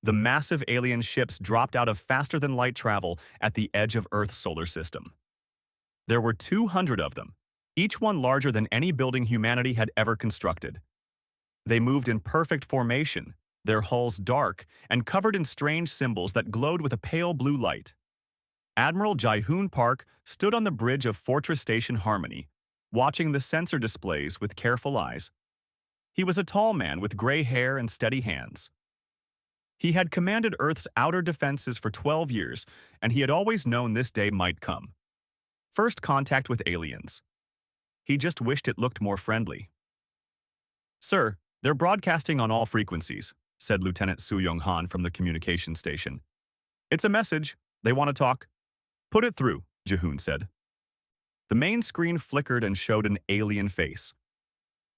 The massive alien ships dropped out of faster-than-light travel at the edge of Earth's solar system. There were 200 of them, each one larger than any building humanity had ever constructed. They moved in perfect formation, their hulls dark and covered in strange symbols that glowed with a pale blue light. Admiral Ji-hoon Park stood on the bridge of Fortress Station Harmony, watching the sensor displays with careful eyes. He was a tall man with gray hair and steady hands. He had commanded Earth's outer defenses for 12 years, and he had always known this day might come. First contact with aliens. He just wished it looked more friendly. "Sir, they're broadcasting on all frequencies," said Lieutenant Su Young-han from the communication station. "It's a message. They want to talk." "Put it through," Ji-hoon said. The main screen flickered and showed an alien face.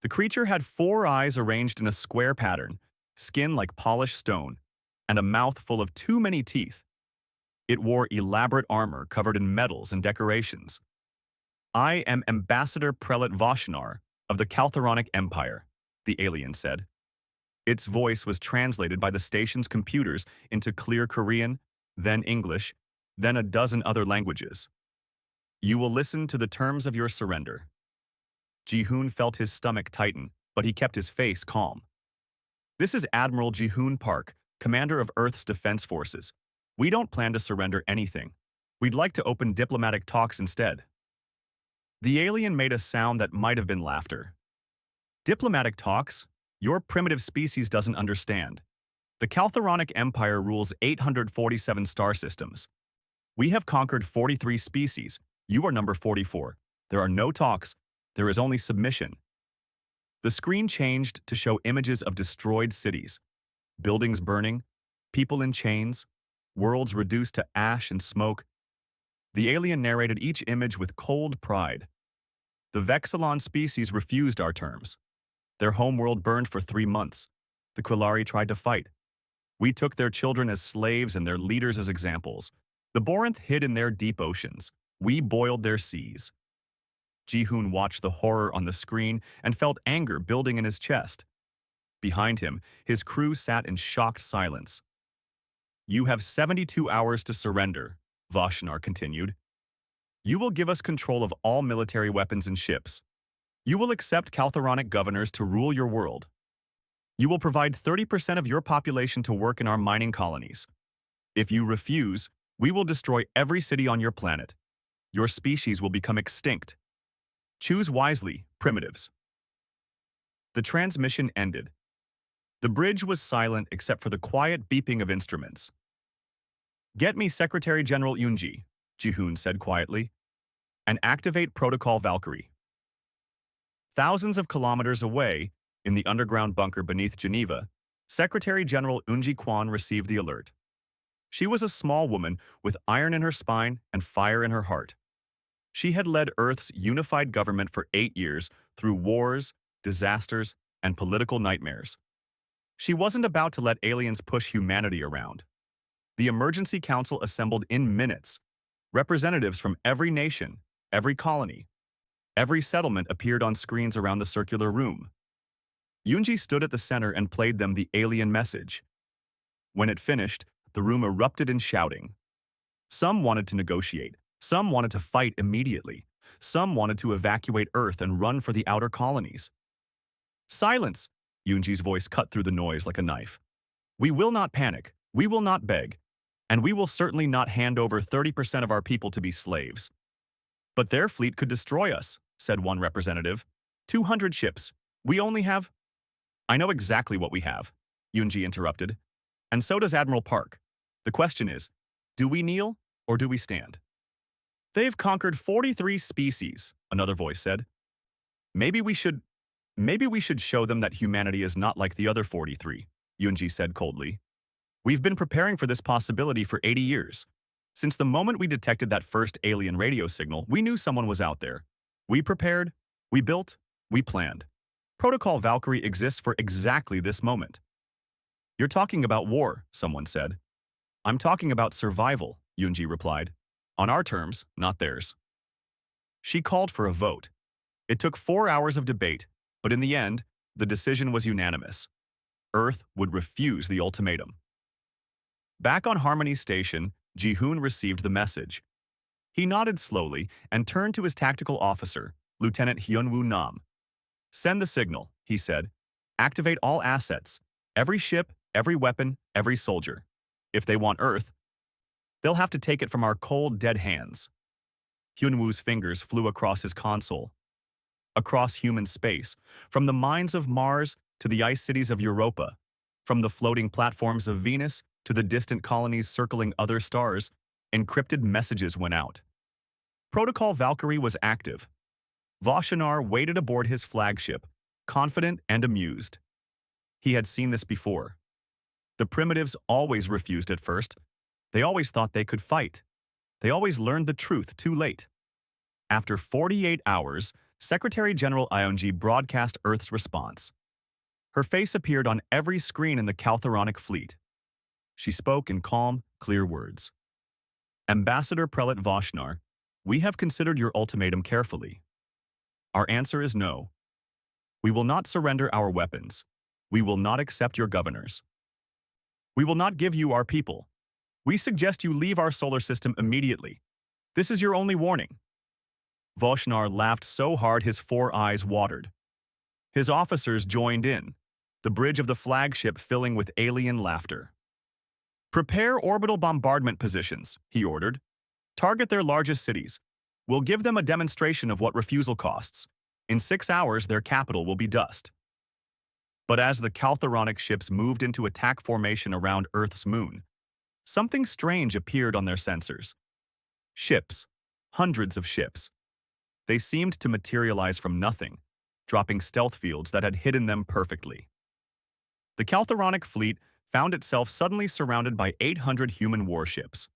The creature had 4 eyes arranged in a square pattern, skin like polished stone, and a mouth full of too many teeth. It wore elaborate armor covered in medals and decorations. "I am Ambassador Prelate Voshinar of the Caltharonic Empire," the alien said. Its voice was translated by the station's computers into clear Korean, then English, then a dozen other languages. "You will listen to the terms of your surrender." Ji-hoon felt his stomach tighten, but he kept his face calm. "This is Admiral Ji-hoon Park, commander of Earth's defense forces. We don't plan to surrender anything. We'd like to open diplomatic talks instead." The alien made a sound that might have been laughter. "Diplomatic talks? Your primitive species doesn't understand. The Caltharonic Empire rules 847 star systems. We have conquered 43 species. You are number 44. There are no talks. There is only submission." The screen changed to show images of destroyed cities, buildings burning, people in chains, worlds reduced to ash and smoke. The alien narrated each image with cold pride. "The Vexillon species refused our terms. Their homeworld burned for 3 months. The Quillari tried to fight. We took their children as slaves and their leaders as examples. The Borinth hid in their deep oceans. We boiled their seas." Ji-hoon watched the horror on the screen and felt anger building in his chest. Behind him, his crew sat in shocked silence. "You have 72 hours to surrender," Voshinar continued. "You will give us control of all military weapons and ships. You will accept Caltharonic governors to rule your world. You will provide 30% of your population to work in our mining colonies. If you refuse, we will destroy every city on your planet. Your species will become extinct. Choose wisely, primitives." The transmission ended. The bridge was silent except for the quiet beeping of instruments. "Get me Secretary General Yoonji," Ji-hoon said quietly, "and activate Protocol Valkyrie." Thousands of kilometers away, in the underground bunker beneath Geneva, Secretary General Eunji Kwon received the alert. She was a small woman with iron in her spine and fire in her heart. She had led Earth's unified government for 8 years through wars, disasters, and political nightmares. She wasn't about to let aliens push humanity around. The Emergency Council assembled in minutes. Representatives from every nation, every colony, every settlement appeared on screens around the circular room. Yoonji stood at the center and played them the alien message. When it finished, the room erupted in shouting. Some wanted to negotiate. Some wanted to fight immediately. Some wanted to evacuate Earth and run for the outer colonies. "Silence!" Yoonji's voice cut through the noise like a knife. "We will not panic. We will not beg. And we will certainly not hand over 30% of our people to be slaves." "But their fleet could destroy us," said one representative. 200 ships. We only have—" "I know exactly what we have," Yoonji interrupted. "And so does Admiral Park. The question is, do we kneel or do we stand?" "They've conquered 43 species," another voice said. Maybe we should show them that humanity is not like the other 43, Yoonji said coldly. "We've been preparing for this possibility for 80 years. Since the moment we detected that first alien radio signal, we knew someone was out there. We prepared, we built, we planned. Protocol Valkyrie exists for exactly this moment." "You're talking about war," someone said. "I'm talking about survival," Yoonji replied. "On our terms, not theirs." She called for a vote. It took 4 hours of debate, but in the end, the decision was unanimous. Earth would refuse the ultimatum. Back on Harmony Station, Ji-hoon received the message. He nodded slowly and turned to his tactical officer, Lieutenant Hyun-woo Nam. "Send the signal," he said. "Activate all assets. Every ship, every weapon, every soldier. If they want Earth, they'll have to take it from our cold, dead hands." Hyun-woo's fingers flew across his console. Across human space, from the mines of Mars to the ice cities of Europa, from the floating platforms of Venus to the distant colonies circling other stars, encrypted messages went out. Protocol Valkyrie was active. Voshinar waited aboard his flagship, confident and amused. He had seen this before. The primitives always refused at first. They always thought they could fight. They always learned the truth too late. After 48 hours, Secretary General Ionji broadcast Earth's response. Her face appeared on every screen in the Caltharonic fleet. She spoke in calm, clear words. "Ambassador Prelate Voshnar, we have considered your ultimatum carefully. Our answer is no. We will not surrender our weapons. We will not accept your governors. We will not give you our people. We suggest you leave our solar system immediately. This is your only warning." Voshnar laughed so hard his 4 eyes watered. His officers joined in, the bridge of the flagship filling with alien laughter. "Prepare orbital bombardment positions," he ordered. "Target their largest cities. We'll give them a demonstration of what refusal costs. In 6 hours, their capital will be dust." But as the Caltharonic ships moved into attack formation around Earth's moon, something strange appeared on their sensors. Ships. Hundreds of ships. They seemed to materialize from nothing, dropping stealth fields that had hidden them perfectly. The Caltharonic fleet found itself suddenly surrounded by 800 human warships.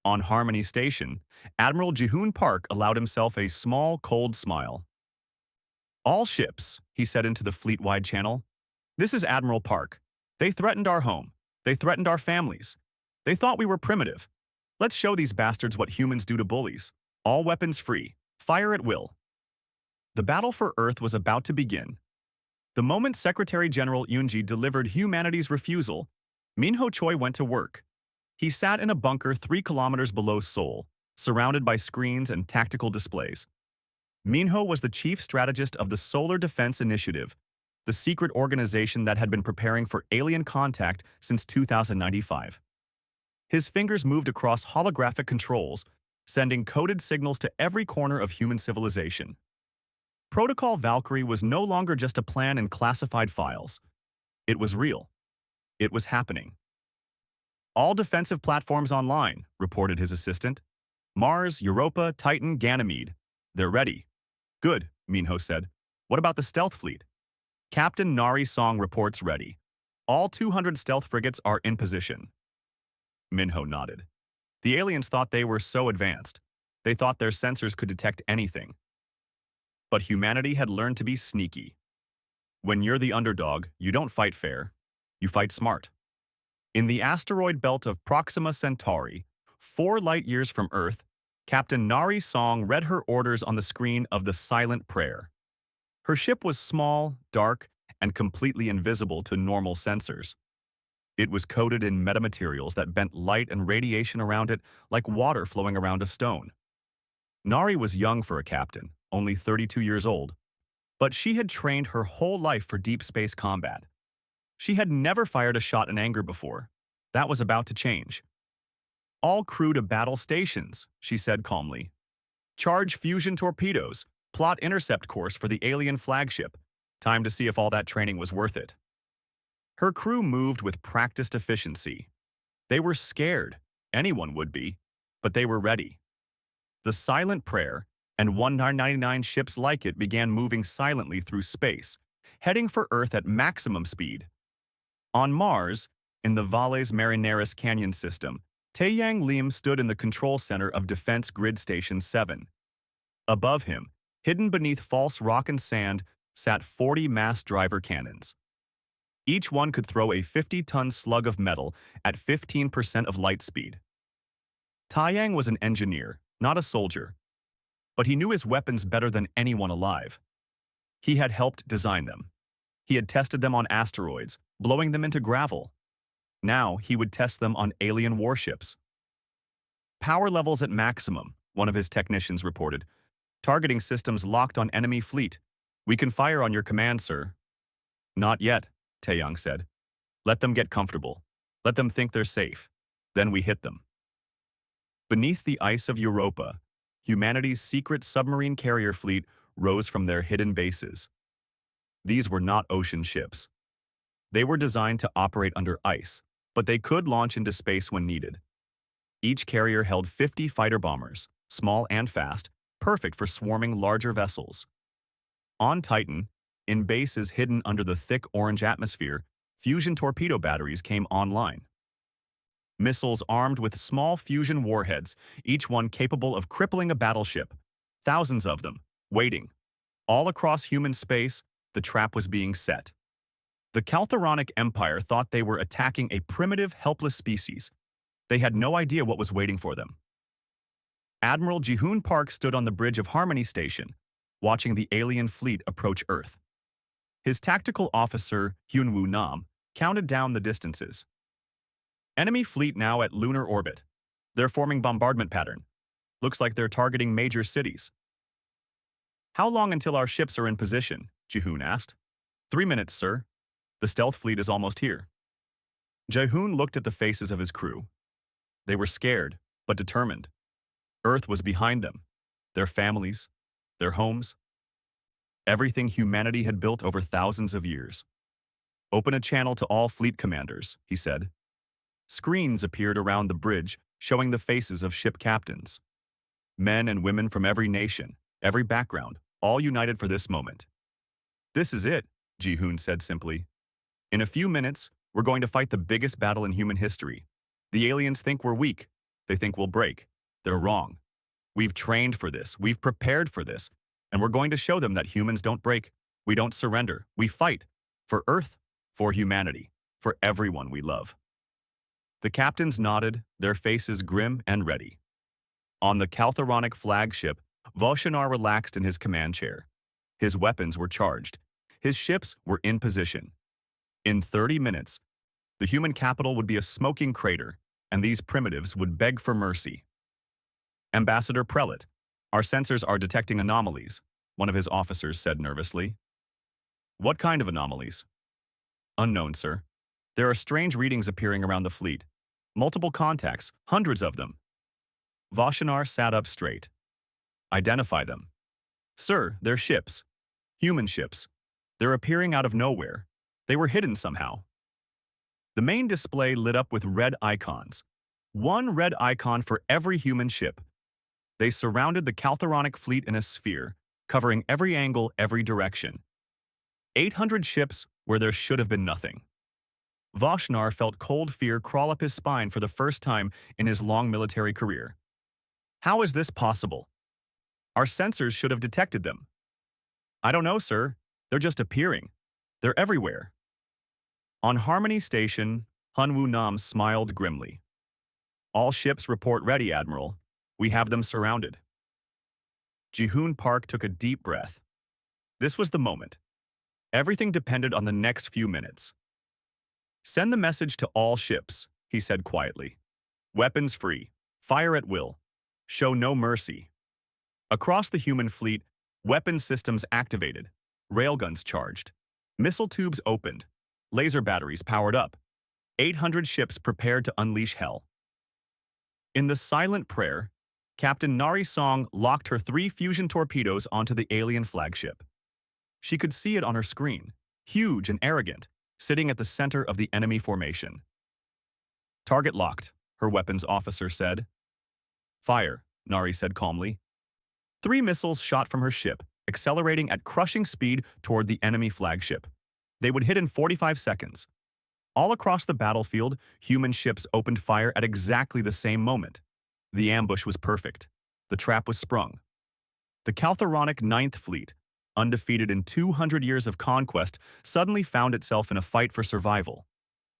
On Harmony Station, Admiral Ji-hoon Park allowed himself a small, cold smile. "All ships," he said into the fleet-wide channel. "This is Admiral Park. They threatened our home. They threatened our families. They thought we were primitive. Let's show these bastards what humans do to bullies. All weapons free. Fire at will." The battle for Earth was about to begin. The moment Secretary General Yoonji delivered humanity's refusal, Minho Choi went to work. He sat in a bunker 3 kilometers below Seoul, surrounded by screens and tactical displays. Minho was the chief strategist of the Solar Defense Initiative, the secret organization that had been preparing for alien contact since 2095. His fingers moved across holographic controls, sending coded signals to every corner of human civilization. Protocol Valkyrie was no longer just a plan in classified files. It was real. It was happening. "All defensive platforms online," reported his assistant. "Mars, Europa, Titan, Ganymede. They're ready." "Good," Minho said. "What about the stealth fleet?" "Captain Nari Song reports ready. All 200 stealth frigates are in position." Minho nodded. The aliens thought they were so advanced. They thought their sensors could detect anything. But humanity had learned to be sneaky. When you're the underdog, you don't fight fair. You fight smart. In the asteroid belt of Proxima Centauri, 4 light-years from Earth, Captain Nari Song read her orders on the screen of the Silent Prayer. Her ship was small, dark, and completely invisible to normal sensors. It was coated in metamaterials that bent light and radiation around it like water flowing around a stone. Nari was young for a captain, only 32 years old, but she had trained her whole life for deep space combat. She had never fired a shot in anger before. That was about to change. "All crew to battle stations," she said calmly. "Charge fusion torpedoes. Plot intercept course for the alien flagship. Time to see if all that training was worth it." Her crew moved with practiced efficiency. They were scared. Anyone would be. But they were ready. The Silent Prayer and 1999 ships like it began moving silently through space, heading for Earth at maximum speed. On Mars, in the Valles Marineris Canyon system, Taeyang Lim stood in the control center of Defense Grid Station 7. Above him, hidden beneath false rock and sand, sat 40 mass driver cannons. Each one could throw a 50-ton slug of metal at 15% of light speed. Taeyang was an engineer, not a soldier, but he knew his weapons better than anyone alive. He had helped design them. He had tested them on asteroids, blowing them into gravel. Now he would test them on alien warships. Power levels at maximum, one of his technicians reported. Targeting systems locked on enemy fleet. We can fire on your command, sir. Not yet, Taeyang said. Let them get comfortable. Let them think they're safe. Then we hit them. Beneath the ice of Europa, humanity's secret submarine carrier fleet rose from their hidden bases. These were not ocean ships. They were designed to operate under ice, but they could launch into space when needed. Each carrier held 50 fighter bombers, small and fast, perfect for swarming larger vessels. On Titan, in bases hidden under the thick orange atmosphere, fusion torpedo batteries came online. Missiles armed with small fusion warheads, each one capable of crippling a battleship. Thousands of them, waiting. All across human space, the trap was being set. The Caltharonic Empire thought they were attacking a primitive, helpless species. They had no idea what was waiting for them. Admiral Ji-hoon Park stood on the bridge of Harmony Station, watching the alien fleet approach Earth. His tactical officer, Hyun-woo Nam, counted down the distances. Enemy fleet now at lunar orbit. They're forming bombardment pattern. Looks like they're targeting major cities. How long until our ships are in position? Ji-hoon asked. 3 minutes, sir. The stealth fleet is almost here. Ji-hoon looked at the faces of his crew. They were scared, but determined. Earth was behind them. Their families, their homes. Everything humanity had built over thousands of years. Open a channel to all fleet commanders, he said. Screens appeared around the bridge, showing the faces of ship captains. Men and women from every nation, every background, all united for this moment. This is it, Ji-hoon said simply. In a few minutes, we're going to fight the biggest battle in human history. The aliens think we're weak. They think we'll break. They're wrong. We've trained for this. We've prepared for this. And we're going to show them that humans don't break. We don't surrender. We fight. For Earth, for humanity, for everyone we love. The captains nodded, their faces grim and ready. On the Caltharonic flagship, Voshinar relaxed in his command chair. His weapons were charged. His ships were in position. In 30 minutes, the human capital would be a smoking crater, and these primitives would beg for mercy. Ambassador Prelate, our sensors are detecting anomalies, one of his officers said nervously. What kind of anomalies? Unknown, sir. There are strange readings appearing around the fleet. Multiple contacts, hundreds of them. Voshinar sat up straight. Identify them. Sir, they're ships. Human ships. They're appearing out of nowhere. They were hidden somehow. The main display lit up with red icons. One red icon for every human ship. They surrounded the Caltharonic fleet in a sphere, covering every angle, every direction. 800 ships where there should have been nothing. Voshinar felt cold fear crawl up his spine for the first time in his long military career. How is this possible? Our sensors should have detected them. I don't know, sir. They're just appearing. They're everywhere. On Harmony Station, Hyun-woo Nam smiled grimly. All ships report ready, Admiral. We have them surrounded. Ji-hoon Park took a deep breath. This was the moment. Everything depended on the next few minutes. Send the message to all ships, he said quietly. Weapons free. Fire at will. Show no mercy. Across the human fleet, weapon systems activated. Railguns charged. Missile tubes opened. Laser batteries powered up. 800 ships prepared to unleash hell. In the silent prayer, Captain Nari Song locked her 3 fusion torpedoes onto the alien flagship. She could see it on her screen, huge and arrogant, sitting at the center of the enemy formation. Target locked, her weapons officer said. Fire, Nari said calmly. 3 missiles shot from her ship, accelerating at crushing speed toward the enemy flagship. They would hit in 45 seconds. All across the battlefield, human ships opened fire at exactly the same moment. The ambush was perfect. The trap was sprung. The Caltharonic Ninth Fleet, undefeated in 200 years of conquest, suddenly found itself in a fight for survival.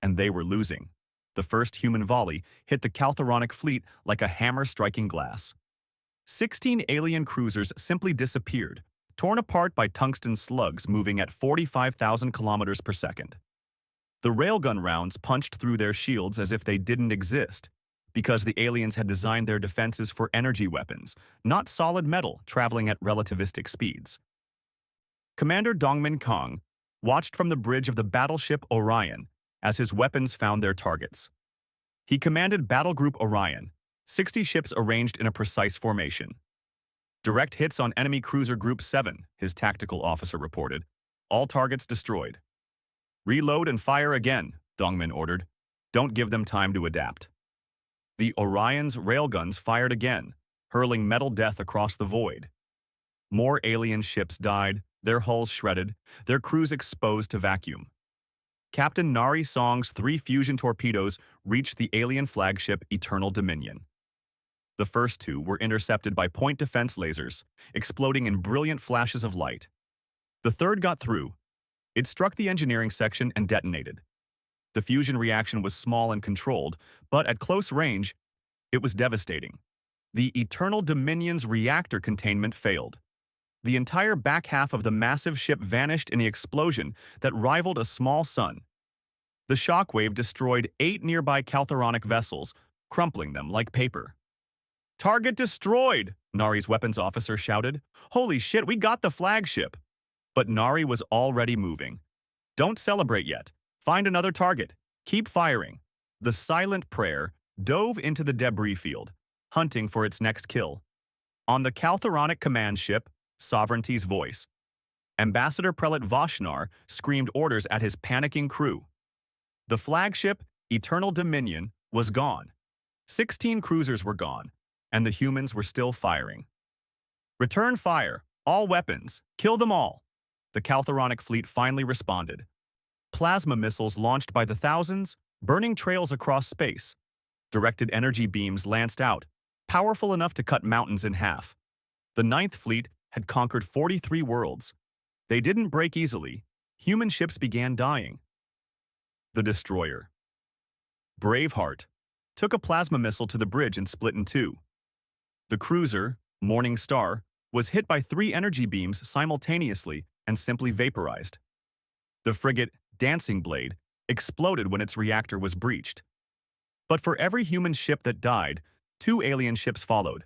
And they were losing. The first human volley hit the Caltharonic fleet like a hammer striking glass. 16 alien cruisers simply disappeared, torn apart by tungsten slugs moving at 45,000 kilometers per second. The railgun rounds punched through their shields as if they didn't exist, because the aliens had designed their defenses for energy weapons, not solid metal traveling at relativistic speeds. Commander Dongmin Kong watched from the bridge of the battleship Orion as his weapons found their targets. He commanded Battle Group Orion, 60 ships arranged in a precise formation. Direct hits on enemy cruiser Group 7, his tactical officer reported. All targets destroyed. Reload and fire again, Dongmin ordered. Don't give them time to adapt. The Orion's railguns fired again, hurling metal death across the void. More alien ships died, their hulls shredded, their crews exposed to vacuum. Captain Nari Song's 3 fusion torpedoes reached the alien flagship Eternal Dominion. The first 2 were intercepted by point defense lasers, exploding in brilliant flashes of light. The third got through. It struck the engineering section and detonated. The fusion reaction was small and controlled, but at close range, it was devastating. The Eternal Dominion's reactor containment failed. The entire back half of the massive ship vanished in the explosion that rivaled a small sun. The shockwave destroyed 8 nearby Caltheronic vessels, crumpling them like paper. "Target destroyed!" Nari's weapons officer shouted. "Holy shit, we got the flagship!" But Nari was already moving. "Don't celebrate yet. Find another target. Keep firing." The silent prayer dove into the debris field, hunting for its next kill. On the Caltheronic command ship, Sovereignty's voice, Ambassador Prelate Voshnar screamed orders at his panicking crew. The flagship, Eternal Dominion, was gone. 16 cruisers were gone, and the humans were still firing. "Return fire! All weapons! Kill them all!" The Caltheronic fleet finally responded. Plasma missiles launched by the thousands, burning trails across space. Directed energy beams lanced out, powerful enough to cut mountains in half. The Ninth Fleet had conquered 43 worlds. They didn't break easily. Human ships began dying. The destroyer, Braveheart, took a plasma missile to the bridge and split in 2. The cruiser, Morning Star, was hit by 3 energy beams simultaneously and simply vaporized. The frigate, Dancing Blade, exploded when its reactor was breached. But for every human ship that died, 2 alien ships followed.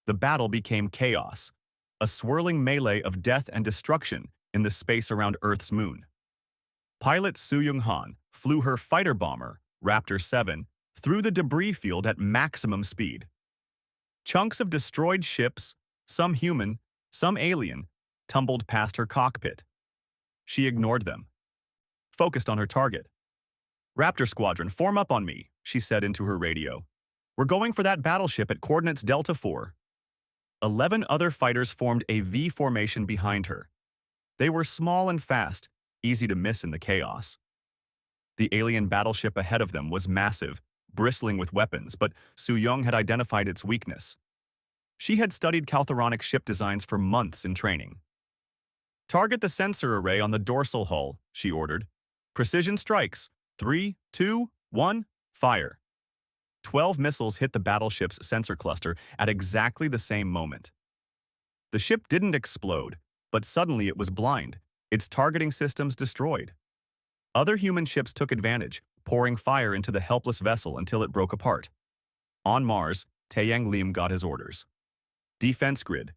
The battle became chaos, a swirling melee of death and destruction in the space around Earth's moon. Pilot Su Young-han flew her fighter bomber, Raptor 7, through the debris field at maximum speed. Chunks of destroyed ships, some human, some alien, tumbled past her cockpit. She ignored them, focused on her target. "Raptor Squadron, form up on me," she said into her radio. "We're going for that battleship at coordinates Delta 4. 11 other fighters formed a V formation behind her. They were small and fast, easy to miss in the chaos. The alien battleship ahead of them was massive, bristling with weapons, but Su Young had identified its weakness. She had studied Caltheronic ship designs for months in training. "Target the sensor array on the dorsal hull," she ordered. "Precision strikes. 3, 2, 1, fire." 12 missiles hit the battleship's sensor cluster at exactly the same moment. The ship didn't explode, but suddenly it was blind, its targeting systems destroyed. Other human ships took advantage, pouring fire into the helpless vessel until it broke apart. On Mars, Taeyang Lim got his orders. "Defense grid.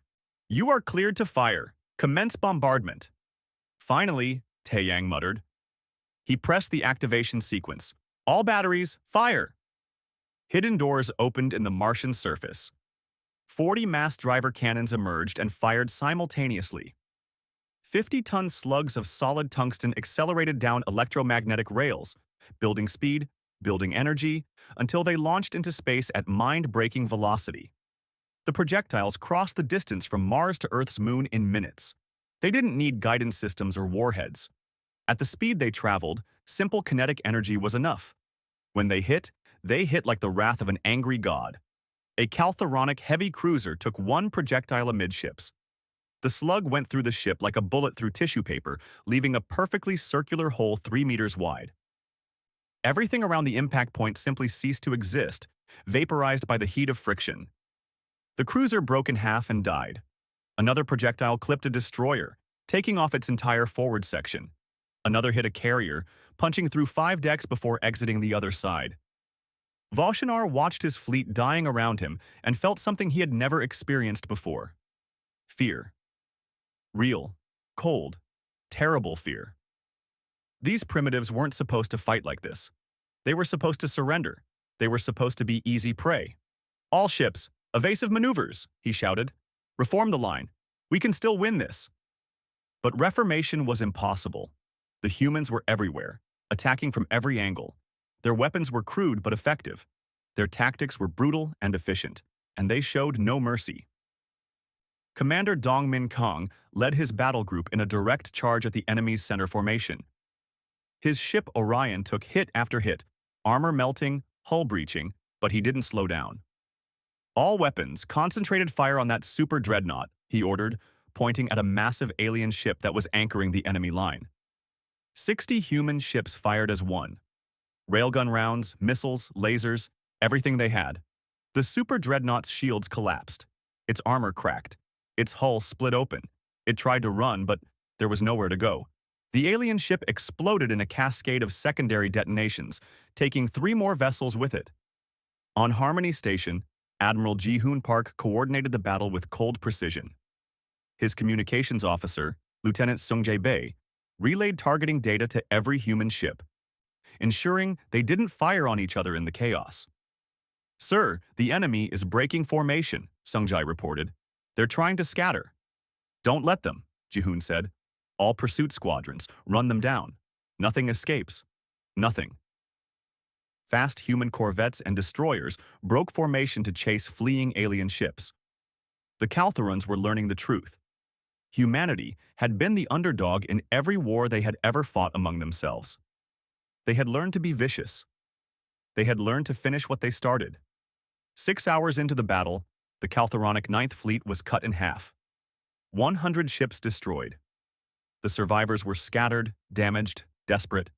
You are cleared to fire. Commence bombardment." "Finally," Taeyang muttered. He pressed the activation sequence. "All batteries, fire!" Hidden doors opened in the Martian surface. 40 mass driver cannons emerged and fired simultaneously. 50-ton slugs of solid tungsten accelerated down electromagnetic rails, building speed, building energy, until they launched into space at mind-breaking velocity. The projectiles crossed the distance from Mars to Earth's moon in minutes. They didn't need guidance systems or warheads. At the speed they traveled, simple kinetic energy was enough. When they hit like the wrath of an angry god. A Caltheronic heavy cruiser took one projectile amidships. The slug went through the ship like a bullet through tissue paper, leaving a perfectly circular hole 3 meters wide. Everything around the impact point simply ceased to exist, vaporized by the heat of friction. The cruiser broke in half and died. Another projectile clipped a destroyer, taking off its entire forward section. Another hit a carrier, punching through 5 decks before exiting the other side. Voshinar watched his fleet dying around him and felt something he had never experienced before. Fear. Real, cold, terrible fear. These primitives weren't supposed to fight like this. They were supposed to surrender. They were supposed to be easy prey. "All ships, evasive maneuvers," he shouted. "Reform the line. We can still win this." But reformation was impossible. The humans were everywhere, attacking from every angle. Their weapons were crude but effective. Their tactics were brutal and efficient, and they showed no mercy. Commander Dongmin Kong led his battle group in a direct charge at the enemy's center formation. His ship Orion took hit after hit, armor melting, hull breaching, but he didn't slow down. "All weapons, concentrated fire on that super dreadnought," he ordered, pointing at a massive alien ship that was anchoring the enemy line. 60 human ships fired as one. Railgun rounds, missiles, lasers, everything they had. The super dreadnought's shields collapsed. Its armor cracked. Its hull split open. It tried to run, but there was nowhere to go. The alien ship exploded in a cascade of secondary detonations, taking 3 more vessels with it. On Harmony Station, Admiral Ji-hoon Park coordinated the battle with cold precision. His communications officer, Lieutenant Sung-jae-bae, relayed targeting data to every human ship, ensuring they didn't fire on each other in the chaos. "Sir, the enemy is breaking formation," Sung-jae reported. "They're trying to scatter." "Don't let them," Ji-hoon said. "All pursuit squadrons, run them down. Nothing escapes. Nothing." Fast human corvettes and destroyers broke formation to chase fleeing alien ships. The Caltharans were learning the truth. Humanity had been the underdog in every war they had ever fought among themselves. They had learned to be vicious. They had learned to finish what they started. 6 hours into the battle, the Caltharonic Ninth Fleet was cut in half. 100 ships destroyed. The survivors were scattered, damaged, desperate.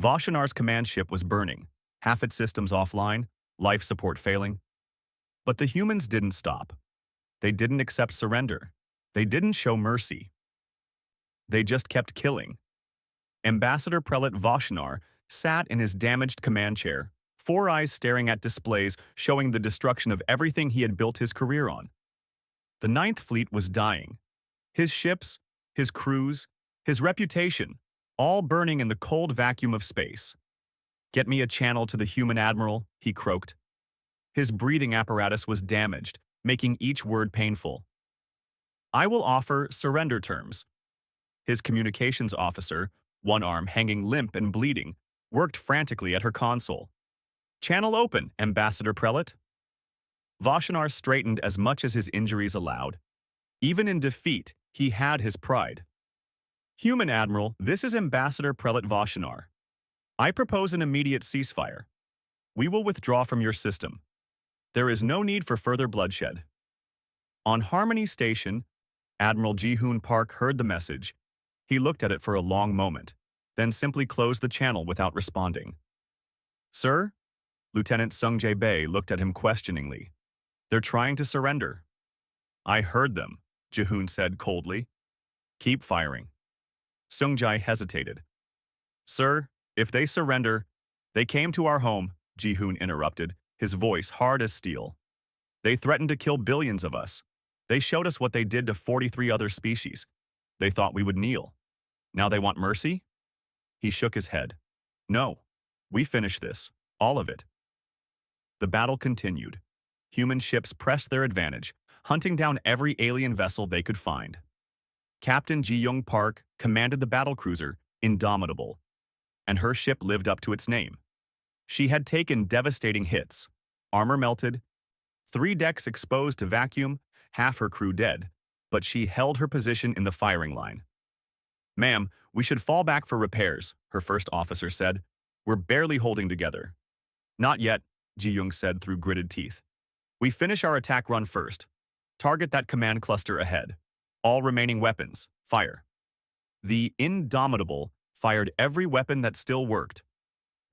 Voshinar's command ship was burning, half its systems offline, life support failing. But the humans didn't stop. They didn't accept surrender. They didn't show mercy. They just kept killing. Ambassador Prelate Voshinar sat in his damaged command chair, 4 eyes staring at displays showing the destruction of everything he had built his career on. The Ninth Fleet was dying. His ships, his crews, his reputation, all burning in the cold vacuum of space. "Get me a channel to the human admiral," he croaked. His breathing apparatus was damaged, making each word painful. "I will offer surrender terms." His communications officer, one arm hanging limp and bleeding, worked frantically at her console. "Channel open, Ambassador Prelate." Voshinar straightened as much as his injuries allowed. Even in defeat, he had his pride. "Human Admiral, this is Ambassador Prelate Voshinar. I propose an immediate ceasefire. We will withdraw from your system. There is no need for further bloodshed." On Harmony Station, Admiral Ji-hoon Park heard the message. He looked at it for a long moment, then simply closed the channel without responding. "Sir?" Lieutenant Sung-jae-bae looked at him questioningly. "They're trying to surrender." "I heard them," Ji-hoon said coldly. "Keep firing." Sung-jae hesitated. "Sir, if they surrender—" "They came to our home," Ji-hoon interrupted, his voice hard as steel. "They threatened to kill billions of us. They showed us what they did to 43 other species. They thought we would kneel. Now they want mercy?" He shook his head. "No. We finished this. All of it." The battle continued. Human ships pressed their advantage, hunting down every alien vessel they could find. Captain Ji-young Park commanded the battlecruiser Indomitable, and her ship lived up to its name. She had taken devastating hits, armor melted, 3 decks exposed to vacuum, half her crew dead, but she held her position in the firing line. "Ma'am, we should fall back for repairs," her first officer said. "We're barely holding together." "Not yet," Ji-young said through gritted teeth. "We finish our attack run first. Target that command cluster ahead. All remaining weapons, fire." The Indomitable fired every weapon that still worked.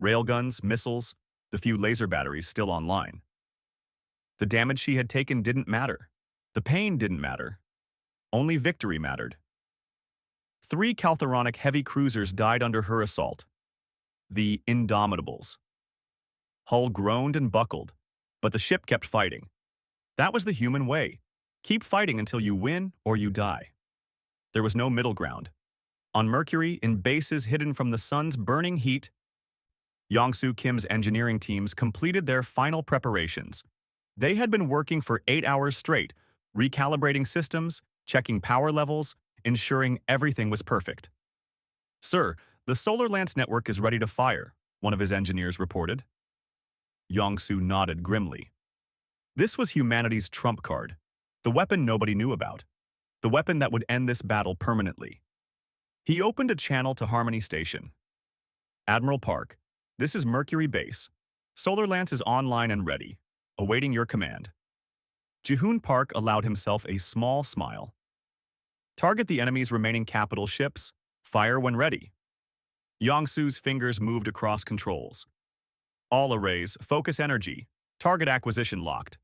Railguns, missiles, the few laser batteries still online. The damage she had taken didn't matter. The pain didn't matter. Only victory mattered. 3 Caltharonic heavy cruisers died under her assault. the Indomitables. Hull groaned and buckled, but the ship kept fighting. That was the human way. Keep fighting until you win or you die. There was no middle ground. On Mercury, in bases hidden from the sun's burning heat, Yongsu Kim's engineering teams completed their final preparations. They had been working for 8 hours straight, recalibrating systems, checking power levels, ensuring everything was perfect. "Sir, the Solar Lance network is ready to fire," one of his engineers reported. Yongsu nodded grimly. This was humanity's trump card, the weapon nobody knew about, the weapon that would end this battle permanently. He opened a channel to Harmony Station. "Admiral Park, this is Mercury Base. Solar Lance is online and ready, awaiting your command." Jihoon Park allowed himself a small smile. "Target the enemy's remaining capital ships. Fire when ready." Yongsu's fingers moved across controls. "All arrays, focus energy. Target acquisition locked.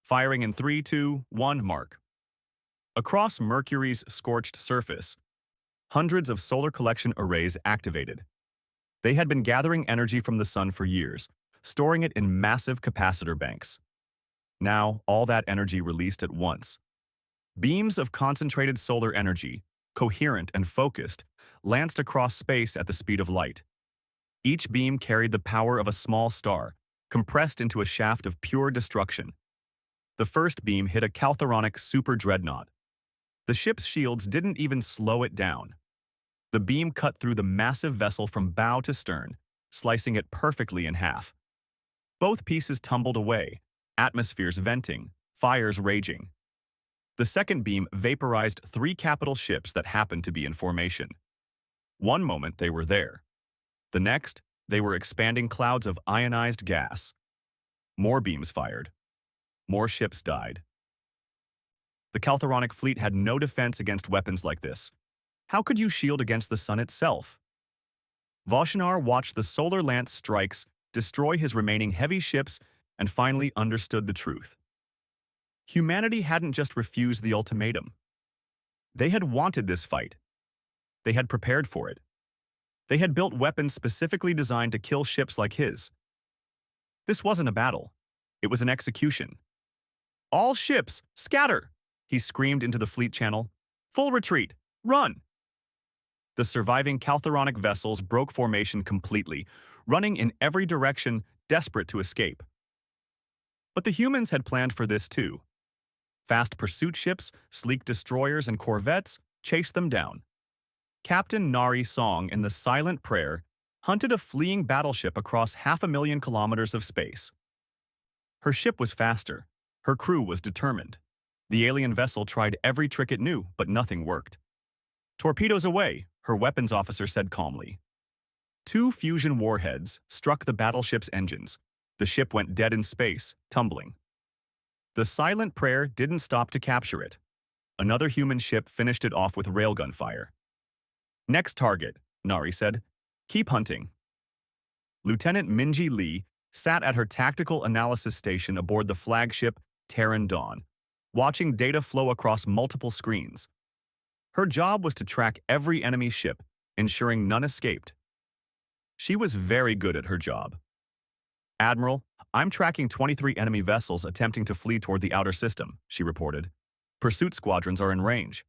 Firing in 3, 2, 1, mark." Across Mercury's scorched surface, hundreds of solar collection arrays activated. They had been gathering energy from the sun for years, storing it in massive capacitor banks. Now, all that energy released at once. Beams of concentrated solar energy, coherent and focused, lanced across space at the speed of light. Each beam carried the power of a small star, compressed into a shaft of pure destruction. The first beam hit a Caltheronic super dreadnought. The ship's shields didn't even slow it down. The beam cut through the massive vessel from bow to stern, slicing it perfectly in half. Both pieces tumbled away, atmospheres venting, fires raging. The second beam vaporized 3 capital ships that happened to be in formation. One moment they were there. The next, they were expanding clouds of ionized gas. More beams fired. More ships died. The Caltheronic fleet had no defense against weapons like this. How could you shield against the sun itself? Voshinar watched the Solar Lance strikes destroy his remaining heavy ships and finally understood the truth. Humanity hadn't just refused the ultimatum. They had wanted this fight. They had prepared for it. They had built weapons specifically designed to kill ships like his. This wasn't a battle. It was an execution. "All ships, scatter!" he screamed into the fleet channel. "Full retreat! Run!" The surviving Caltheronic vessels broke formation completely, running in every direction, desperate to escape. But the humans had planned for this too. Fast pursuit ships, sleek destroyers, and corvettes chased them down. Captain Nari Song in the Silent Prayer hunted a fleeing battleship across 500,000 kilometers of space. Her ship was faster. Her crew was determined. The alien vessel tried every trick it knew, but nothing worked. "Torpedoes away," her weapons officer said calmly. 2 fusion warheads struck the battleship's engines. The ship went dead in space, tumbling. The Silent Prayer didn't stop to capture it. Another human ship finished it off with railgun fire. "Next target," Nari said. "Keep hunting." Lieutenant Minji Lee sat at her tactical analysis station aboard the flagship Terran Dawn, watching data flow across multiple screens. Her job was to track every enemy ship, ensuring none escaped. She was very good at her job. "Admiral, I'm tracking 23 enemy vessels attempting to flee toward the outer system," she reported. "Pursuit squadrons are in range."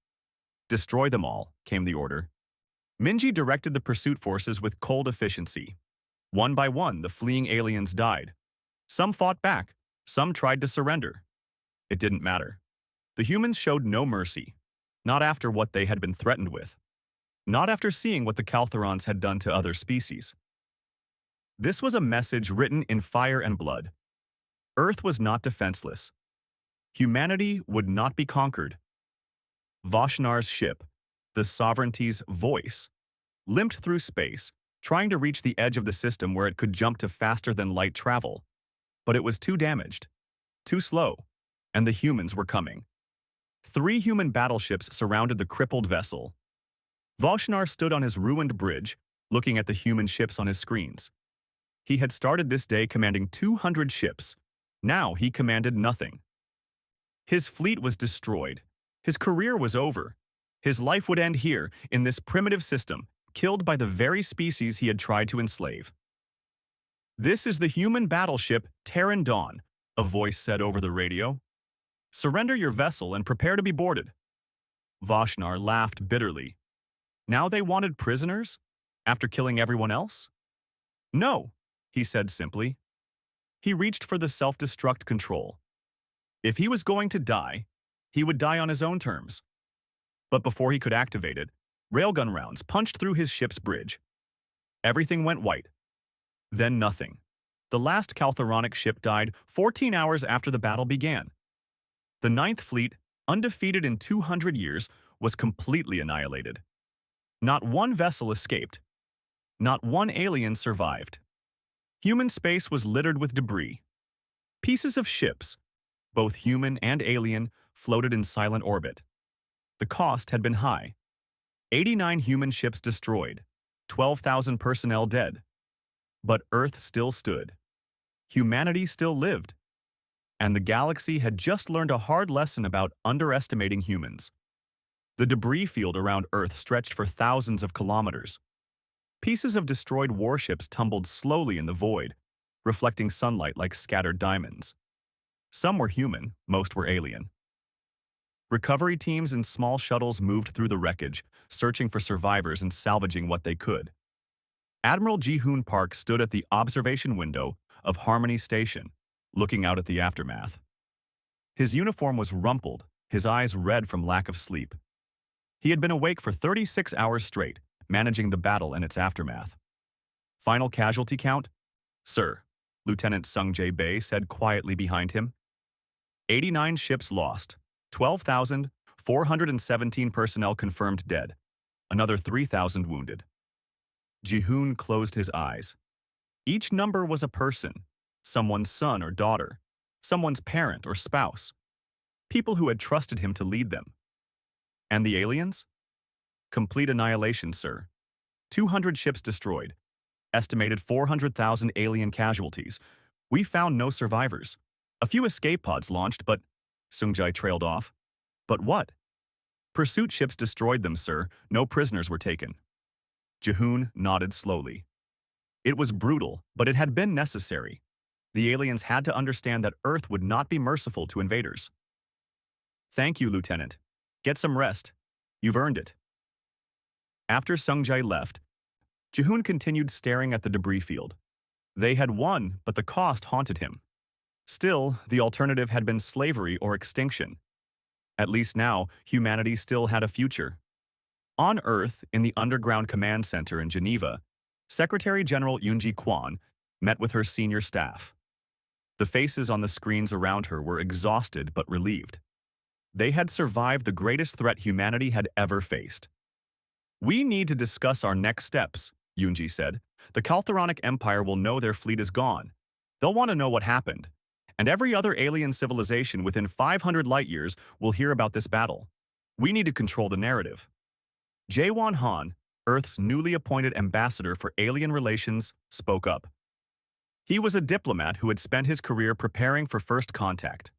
"Destroy them all," came the order. Minji directed the pursuit forces with cold efficiency. One by one, the fleeing aliens died. Some fought back, some tried to surrender. It didn't matter. The humans showed no mercy, not after what they had been threatened with, not after seeing what the Caltherons had done to other species. This was a message written in fire and blood. Earth was not defenseless. Humanity would not be conquered. Voshinar's ship, the Sovereignty's voice, limped through space, trying to reach the edge of the system where it could jump to faster-than-light travel. But it was too damaged, too slow, and the humans were coming. 3 human battleships surrounded the crippled vessel. Voshinar stood on his ruined bridge, looking at the human ships on his screens. He had started this day commanding 200 ships. Now he commanded nothing. His fleet was destroyed. His career was over. His life would end here, in this primitive system, killed by the very species he had tried to enslave. "This is the human battleship Terran Dawn," a voice said over the radio. "Surrender your vessel and prepare to be boarded." Vashnar laughed bitterly. Now they wanted prisoners? After killing everyone else? "No," he said simply. He reached for the self-destruct control. If he was going to die, he would die on his own terms. But before he could activate it, railgun rounds punched through his ship's bridge. Everything went white. Then nothing. The last Caltharonic ship died 14 hours after the battle began. The Ninth Fleet, undefeated in 200 years, was completely annihilated. Not one vessel escaped. Not one alien survived. Human space was littered with debris. Pieces of ships, both human and alien, floated in silent orbit. The cost had been high. 89 human ships destroyed, 12,000 personnel dead. But Earth still stood. Humanity still lived. And the galaxy had just learned a hard lesson about underestimating humans. The debris field around Earth stretched for thousands of kilometers. Pieces of destroyed warships tumbled slowly in the void, reflecting sunlight like scattered diamonds. Some were human, most were alien. Recovery teams in small shuttles moved through the wreckage, searching for survivors and salvaging what they could. Admiral Ji-hoon Park stood at the observation window of Harmony Station, looking out at the aftermath. His uniform was rumpled, his eyes red from lack of sleep. He had been awake for 36 hours straight, managing the battle and its aftermath. "Final casualty count?" "Sir," Lieutenant Sung Jae-bae said quietly behind him. 89 ships lost, 12,417 personnel confirmed dead, another 3,000 wounded. Ji-hoon closed his eyes. Each number was a person, someone's son or daughter, someone's parent or spouse, people who had trusted him to lead them. And the aliens? Complete annihilation, sir. 200 ships destroyed. Estimated 400,000 alien casualties. We found no survivors. A few escape pods launched, but Sung-jae trailed off. But what? Pursuit ships destroyed them, sir. No prisoners were taken. Ji-hoon nodded slowly. It was brutal, but it had been necessary. The aliens had to understand that Earth would not be merciful to invaders. "Thank you, Lieutenant. Get some rest. You've earned it." After Sung-jae left, Ji-hoon continued staring at the debris field. They had won, but the cost haunted him. Still, the alternative had been slavery or extinction. At least now, humanity still had a future. On Earth, in the Underground Command Center in Geneva, Secretary General Yoon-ji Kwon met with her senior staff. The faces on the screens around her were exhausted but relieved. They had survived the greatest threat humanity had ever faced. "We need to discuss our next steps," Yoon-ji said. "The Caltharonic Empire will know their fleet is gone. They'll want to know what happened. And every other alien civilization within 500 light-years will hear about this battle. We need to control the narrative." Jae-won Han, Earth's newly appointed ambassador for alien relations, spoke up. He was a diplomat who had spent his career preparing for first contact.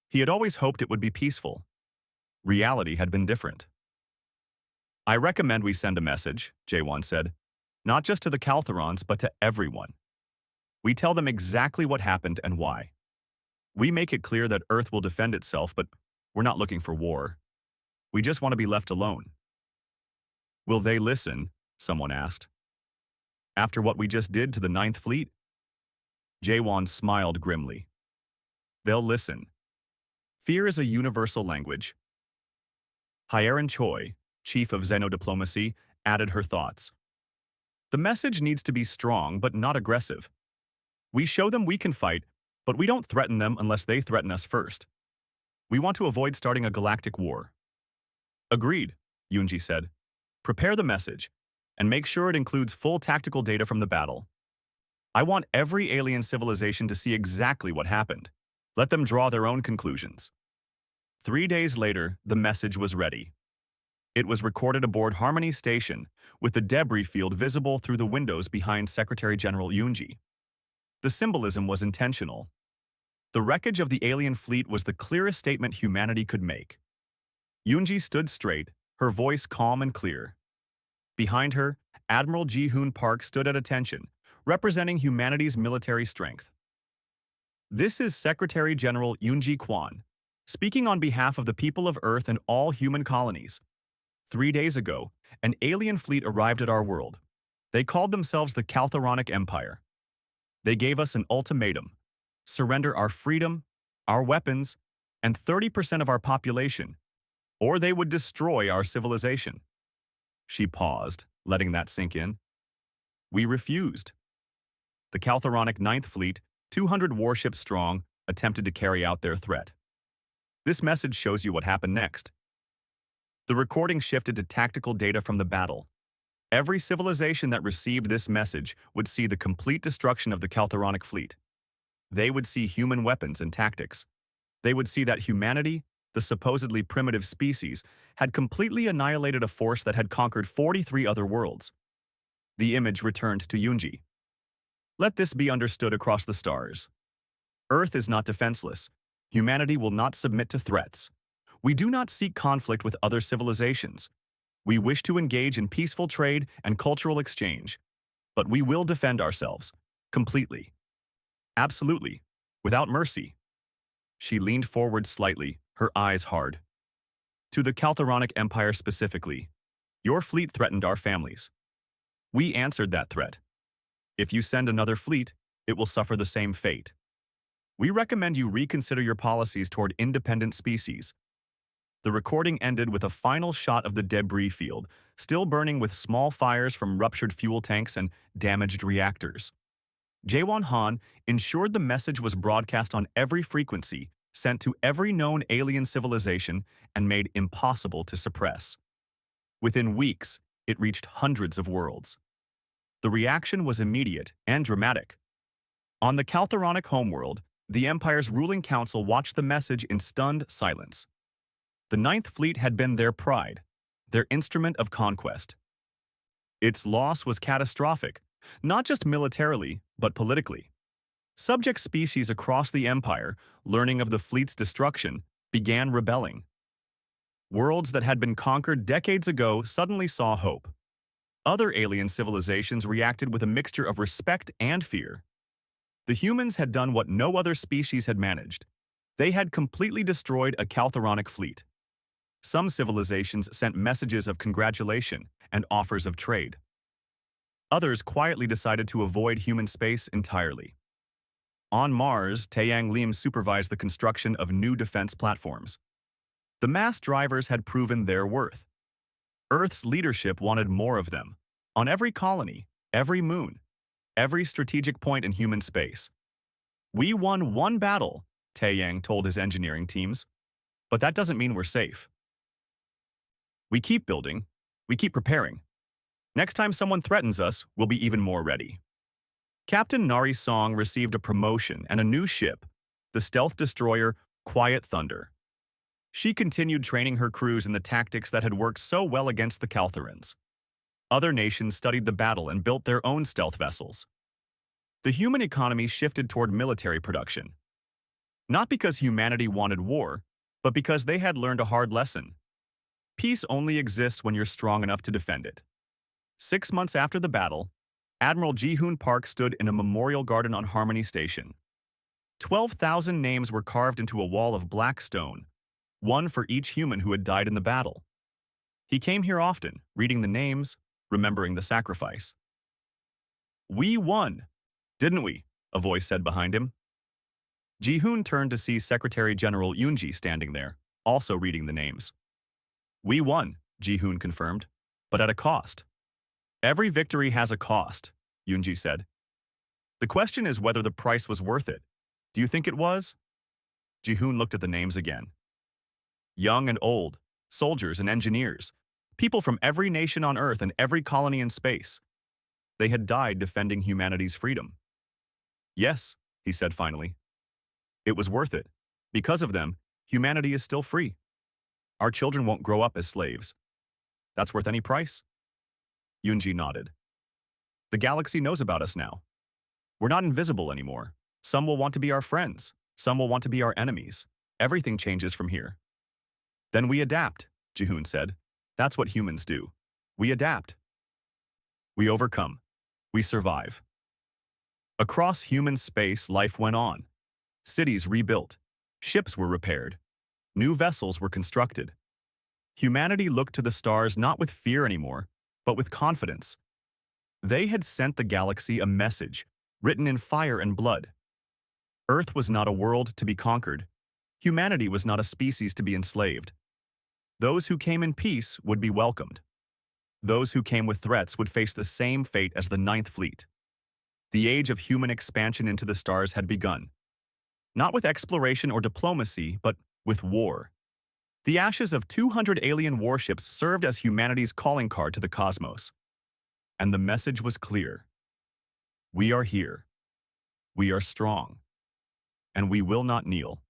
He had always hoped it would be peaceful. Reality had been different. "I recommend we send a message," Jae-won said. "Not just to the Caltharons, but to everyone. We tell them exactly what happened and why. We make it clear that Earth will defend itself, but we're not looking for war. We just want to be left alone." "Will they listen?" someone asked. "After what we just did to the Ninth Fleet?" Jae-won smiled grimly. "They'll listen. Fear is a universal language." Hyerin Choi, chief of Xenodiplomacy, added her thoughts. "The message needs to be strong but not aggressive. We show them we can fight, but we don't threaten them unless they threaten us first. We want to avoid starting a galactic war." "Agreed," Yoon-ji said. "Prepare the message, and make sure it includes full tactical data from the battle. I want every alien civilization to see exactly what happened. Let them draw their own conclusions." 3 days later, the message was ready. It was recorded aboard Harmony Station, with the debris field visible through the windows behind Secretary General Yoon-ji. The symbolism was intentional. The wreckage of the alien fleet was the clearest statement humanity could make. Yoon-ji stood straight, her voice calm and clear. Behind her, Admiral Ji-hoon Park stood at attention, representing humanity's military strength. This is Secretary General Yoon-ji Kwon, speaking on behalf of the people of Earth and all human colonies. 3 days ago, an alien fleet arrived at our world. They called themselves the Caltharonic Empire. They gave us an ultimatum: surrender our freedom, our weapons, and 30% of our population, or they would destroy our civilization. She paused, letting that sink in. We refused. The Caltharonic Ninth Fleet, 200 warships strong, attempted to carry out their threat. This message shows you what happened next. The recording shifted to tactical data from the battle. Every civilization that received this message would see the complete destruction of the Caltharonic fleet. They would see human weapons and tactics. They would see that humanity, the supposedly primitive species, had completely annihilated a force that had conquered 43 other worlds. The image returned to Yoonji. Let this be understood across the stars. Earth is not defenseless. Humanity will not submit to threats. We do not seek conflict with other civilizations. We wish to engage in peaceful trade and cultural exchange, but we will defend ourselves, completely. Absolutely, without mercy. She leaned forward slightly, her eyes hard. To the Caltharonic Empire specifically, your fleet threatened our families. We answered that threat. If you send another fleet, it will suffer the same fate. We recommend you reconsider your policies toward independent species. The recording ended with a final shot of the debris field, still burning with small fires from ruptured fuel tanks and damaged reactors. Jaewon Han ensured the message was broadcast on every frequency, sent to every known alien civilization, and made impossible to suppress. Within weeks, it reached hundreds of worlds. The reaction was immediate and dramatic. On the Caltharonic homeworld, the Empire's ruling council watched the message in stunned silence. The Ninth Fleet had been their pride, their instrument of conquest. Its loss was catastrophic, not just militarily, but politically. Subject species across the Empire, learning of the fleet's destruction, began rebelling. Worlds that had been conquered decades ago suddenly saw hope. Other alien civilizations reacted with a mixture of respect and fear. The humans had done what no other species had managed. They had completely destroyed a Caltharonic fleet. Some civilizations sent messages of congratulation and offers of trade. Others quietly decided to avoid human space entirely. On Mars, Taeyang Lim supervised the construction of new defense platforms. The mass drivers had proven their worth. Earth's leadership wanted more of them, on every colony, every moon, every strategic point in human space. We won one battle, Taeyang told his engineering teams, but that doesn't mean we're safe. We keep building, we keep preparing. Next time someone threatens us, we'll be even more ready. Captain Nari Song received a promotion and a new ship, the stealth destroyer Quiet Thunder. She continued training her crews in the tactics that had worked so well against the Caltharans. Other nations studied the battle and built their own stealth vessels. The human economy shifted toward military production. Not because humanity wanted war, but because they had learned a hard lesson. Peace only exists when you're strong enough to defend it. 6 months after the battle, Admiral Ji-hoon Park stood in a memorial garden on Harmony Station. 12,000 names were carved into a wall of black stone, one for each human who had died in the battle. He came here often, reading the names, remembering the sacrifice. We won, didn't we? A voice said behind him. Ji-hoon turned to see Secretary General Yoonji standing there, also reading the names. We won, Ji-hoon confirmed, but at a cost. Every victory has a cost, Yoonji said. The question is whether the price was worth it. Do you think it was? Ji-hoon looked at the names again. Young and old, soldiers and engineers, people from every nation on Earth and every colony in space. They had died defending humanity's freedom. Yes, he said finally. It was worth it. Because of them, humanity is still free. Our children won't grow up as slaves. That's worth any price? Yoonji nodded. The galaxy knows about us now. We're not invisible anymore. Some will want to be our friends. Some will want to be our enemies. Everything changes from here. Then we adapt, Ji-hoon said. That's what humans do. We adapt. We overcome. We survive. Across human space, life went on. Cities rebuilt. Ships were repaired. New vessels were constructed. Humanity looked to the stars not with fear anymore, but with confidence. They had sent the galaxy a message, written in fire and blood. Earth was not a world to be conquered. Humanity was not a species to be enslaved. Those who came in peace would be welcomed. Those who came with threats would face the same fate as the Ninth Fleet. The age of human expansion into the stars had begun. Not with exploration or diplomacy, but with war. The ashes of 200 alien warships served as humanity's calling card to the cosmos. And the message was clear. We are here. We are strong. And we will not kneel.